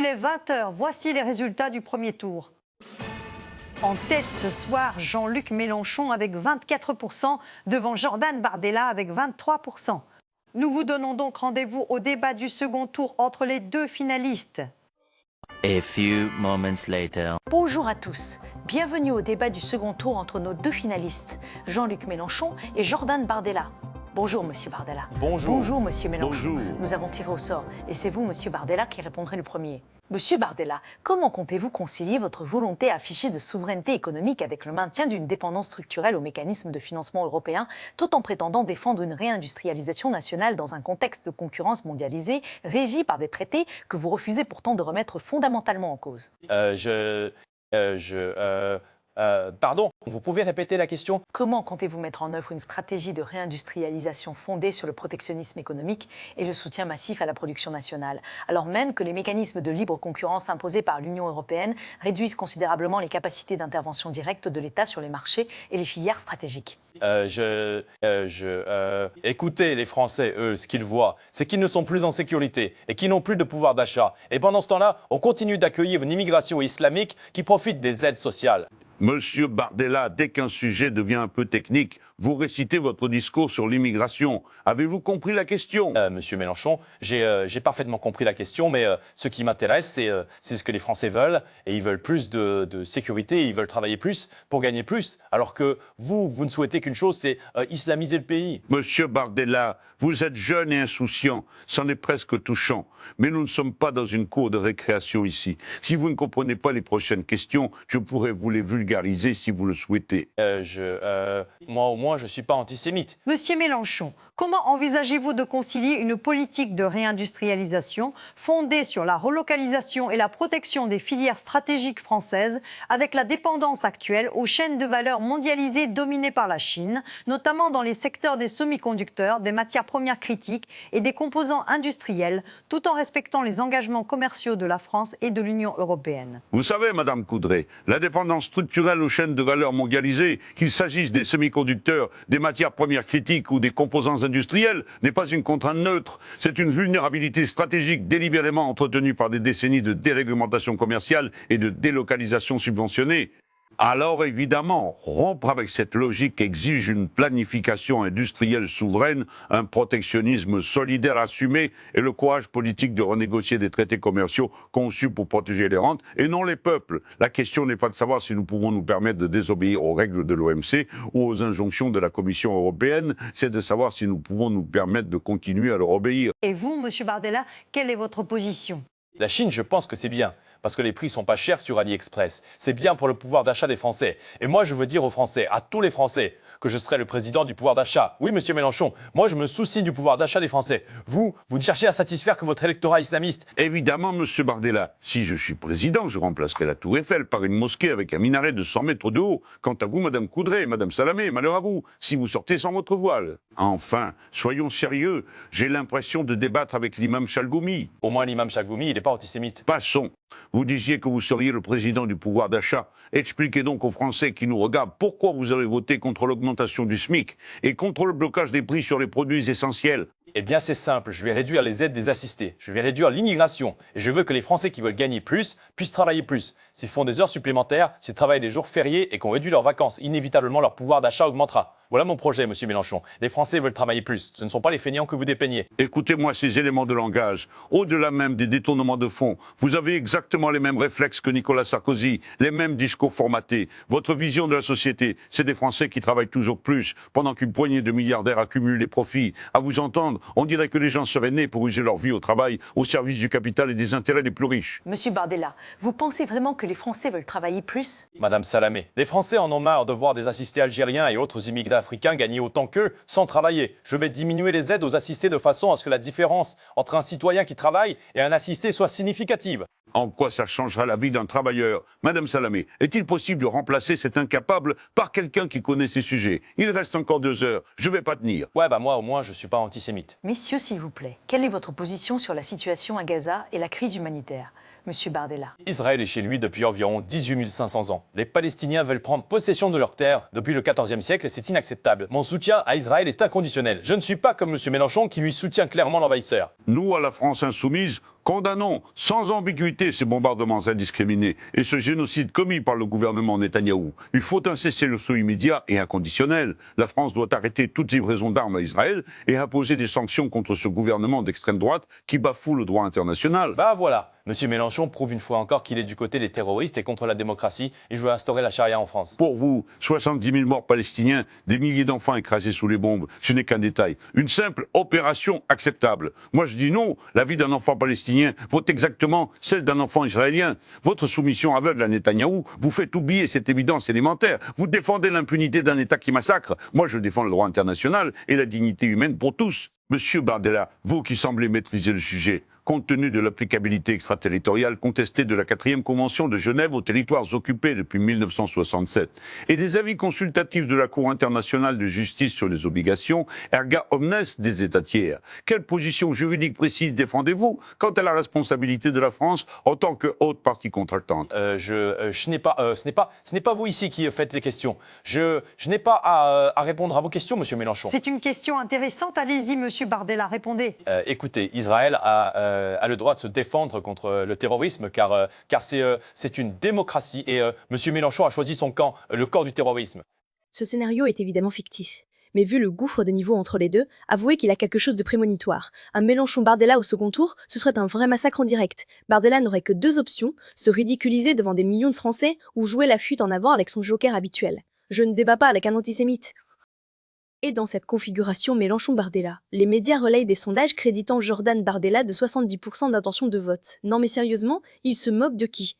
Il est 20 h, voici les résultats du premier tour. En tête ce soir, Jean-Luc Mélenchon avec 24% devant Jordan Bardella avec 23%. Nous vous donnons donc rendez-vous au débat du second tour entre les deux finalistes. A few moments later. Bonjour à tous, bienvenue au débat du second tour entre nos deux finalistes, Jean-Luc Mélenchon et Jordan Bardella. Bonjour Monsieur Bardella. Bonjour. Bonjour Monsieur Mélenchon. Bonjour. Nous avons tiré au sort et c'est vous Monsieur Bardella qui répondrez le premier. Monsieur Bardella, comment comptez-vous concilier votre volonté affichée de souveraineté économique avec le maintien d'une dépendance structurelle aux mécanismes de financement européens, tout en prétendant défendre une réindustrialisation nationale dans un contexte de concurrence mondialisée, régi par des traités que vous refusez pourtant de remettre fondamentalement en cause? Pardon, vous pouvez répéter la question? Comment comptez-vous mettre en œuvre une stratégie de réindustrialisation fondée sur le protectionnisme économique et le soutien massif à la production nationale, alors même que les mécanismes de libre concurrence imposés par l'Union européenne réduisent considérablement les capacités d'intervention directe de l'État sur les marchés et les filières stratégiques? Écoutez, les Français, eux, ce qu'ils voient, c'est qu'ils ne sont plus en sécurité et qu'ils n'ont plus de pouvoir d'achat. Et pendant ce temps-là, on continue d'accueillir une immigration islamique qui profite des aides sociales. Monsieur Bardella, dès qu'un sujet devient un peu technique, vous récitez votre discours sur l'immigration. Avez-vous compris la question? Monsieur Mélenchon, j'ai parfaitement compris la question, mais ce qui m'intéresse, c'est ce que les Français veulent. Et ils veulent plus de sécurité, ils veulent travailler plus pour gagner plus. Alors que vous ne souhaitez qu'une chose, c'est islamiser le pays. Monsieur Bardella, vous êtes jeune et insouciant. C'en est presque touchant. Mais nous ne sommes pas dans une cour de récréation ici. Si vous ne comprenez pas les prochaines questions, je pourrais vous les vulgariser si vous le souhaitez. Moi, au moins, je ne suis pas antisémite. Monsieur Mélenchon, comment envisagez-vous de concilier une politique de réindustrialisation fondée sur la relocalisation et la protection des filières stratégiques françaises avec la dépendance actuelle aux chaînes de valeur mondialisées dominées par la Chine, notamment dans les secteurs des semi-conducteurs, des matières premières critiques et des composants industriels, tout en respectant les engagements commerciaux de la France et de l'Union européenne? Vous savez, Madame Coudray, la dépendance structurelle aux chaînes de valeur mondialisées, qu'il s'agisse des semi-conducteurs, des matières premières critiques ou des composants industriels, n'est pas une contrainte neutre. C'est une vulnérabilité stratégique délibérément entretenue par des décennies de déréglementation commerciale et de délocalisation subventionnée. Alors évidemment, rompre avec cette logique exige une planification industrielle souveraine, un protectionnisme solidaire assumé et le courage politique de renégocier des traités commerciaux conçus pour protéger les rentes et non les peuples. La question n'est pas de savoir si nous pouvons nous permettre de désobéir aux règles de l'OMC ou aux injonctions de la Commission européenne, c'est de savoir si nous pouvons nous permettre de continuer à leur obéir. Et vous, Monsieur Bardella, quelle est votre position? La Chine, je pense que c'est bien, parce que les prix sont pas chers sur AliExpress. C'est bien pour le pouvoir d'achat des Français. Et moi, je veux dire aux Français, à tous les Français, que je serai le président du pouvoir d'achat. Oui, Monsieur Mélenchon, moi, je me soucie du pouvoir d'achat des Français. Vous ne cherchez à satisfaire que votre électorat islamiste. Évidemment, Monsieur Bardella, si je suis président, je remplacerai la Tour Eiffel par une mosquée avec un minaret de 100 mètres de haut. Quant à vous, Madame Coudray, Madame Salamé, malheur à vous, si vous sortez sans votre voile. Enfin, soyons sérieux, j'ai l'impression de débattre avec l'imam Chalgoumi. Au moins, l'imam Chalgoumi, il n'est pas antisémite. Passons. Vous disiez que vous seriez le président du pouvoir d'achat. Expliquez donc aux Français qui nous regardent pourquoi vous avez voté contre l'augmentation du SMIC et contre le blocage des prix sur les produits essentiels. Eh bien, c'est simple, je vais réduire les aides des assistés, je vais réduire l'immigration, et je veux que les Français qui veulent gagner plus puissent travailler plus. S'ils font des heures supplémentaires, s'ils travaillent des jours fériés et qu'on réduit leurs vacances, inévitablement leur pouvoir d'achat augmentera. Voilà mon projet, Monsieur Mélenchon. Les Français veulent travailler plus, ce ne sont pas les feignants que vous dépeignez. Écoutez-moi ces éléments de langage. Au-delà même des détournements de fonds, vous avez exactement les mêmes réflexes que Nicolas Sarkozy, les mêmes discours formatés. Votre vision de la société, c'est des Français qui travaillent toujours plus, pendant qu'une poignée de milliardaires accumulent les profits. À vous entendre, on dirait que les gens seraient nés pour user leur vie au travail, au service du capital et des intérêts des plus riches. Monsieur Bardella, vous pensez vraiment que les Français veulent travailler plus? Madame Salamé, les Français en ont marre de voir des assistés algériens et autres immigrés africains gagner autant qu'eux sans travailler. Je vais diminuer les aides aux assistés de façon à ce que la différence entre un citoyen qui travaille et un assisté soit significative. En quoi ça changera la vie d'un travailleur? Madame Salamé, est-il possible de remplacer cet incapable par quelqu'un qui connaît ces sujets? Il reste encore 2 heures, je vais pas tenir. Ouais, bah moi au moins je suis pas antisémite. Messieurs, s'il vous plaît, quelle est votre position sur la situation à Gaza et la crise humanitaire? Monsieur Bardella. Israël est chez lui depuis environ 18 500 ans. Les Palestiniens veulent prendre possession de leurs terres depuis le XIVe siècle et c'est inacceptable. Mon soutien à Israël est inconditionnel. Je ne suis pas comme M. Mélenchon qui lui soutient clairement l'envahisseur. Nous, à la France insoumise, Condamnons sans ambiguïté ces bombardements indiscriminés et ce génocide commis par le gouvernement Netanyahou. Il faut un cessez-le-feu immédiat et inconditionnel. La France doit arrêter toute livraison d'armes à Israël et imposer des sanctions contre ce gouvernement d'extrême droite qui bafoue le droit international. Bah voilà, Monsieur Mélenchon prouve une fois encore qu'il est du côté des terroristes et contre la démocratie et je veux instaurer la charia en France. Pour vous, 70 000 morts palestiniens, des milliers d'enfants écrasés sous les bombes, ce n'est qu'un détail. Une simple opération acceptable. Moi je dis non, la vie d'un enfant palestinien vaut exactement celle d'un enfant israélien. Votre soumission aveugle à Netanyahou vous fait oublier cette évidence élémentaire. Vous défendez l'impunité d'un État qui massacre. Moi je défends le droit international et la dignité humaine pour tous. Monsieur Bardella, vous qui semblez maîtriser le sujet, compte tenu de l'applicabilité extraterritoriale contestée de la 4e Convention de Genève aux territoires occupés depuis 1967 et des avis consultatifs de la Cour internationale de justice sur les obligations erga omnes des États tiers. Quelle position juridique précise défendez-vous quant à la responsabilité de la France en tant que haute partie contractante? Ce n'est pas vous ici qui faites les questions. Je n'ai pas à répondre à vos questions, Monsieur Mélenchon. C'est une question intéressante. Allez-y, Monsieur Bardella, répondez. Écoutez, Israël a le droit de se défendre contre le terrorisme car c'est une démocratie et Monsieur Mélenchon a choisi son camp, le camp du terrorisme. Ce scénario est évidemment fictif. Mais vu le gouffre de niveau entre les deux, avouez qu'il a quelque chose de prémonitoire. Un Mélenchon-Bardella au second tour, ce serait un vrai massacre en direct. Bardella n'aurait que 2 options, se ridiculiser devant des millions de Français ou jouer la fuite en avant avec son joker habituel. Je ne débat pas avec un antisémite. Et dans cette configuration Mélenchon-Bardella, les médias relayent des sondages créditant Jordan Bardella de 70% d'intention de vote. Non mais sérieusement, il se moque de qui?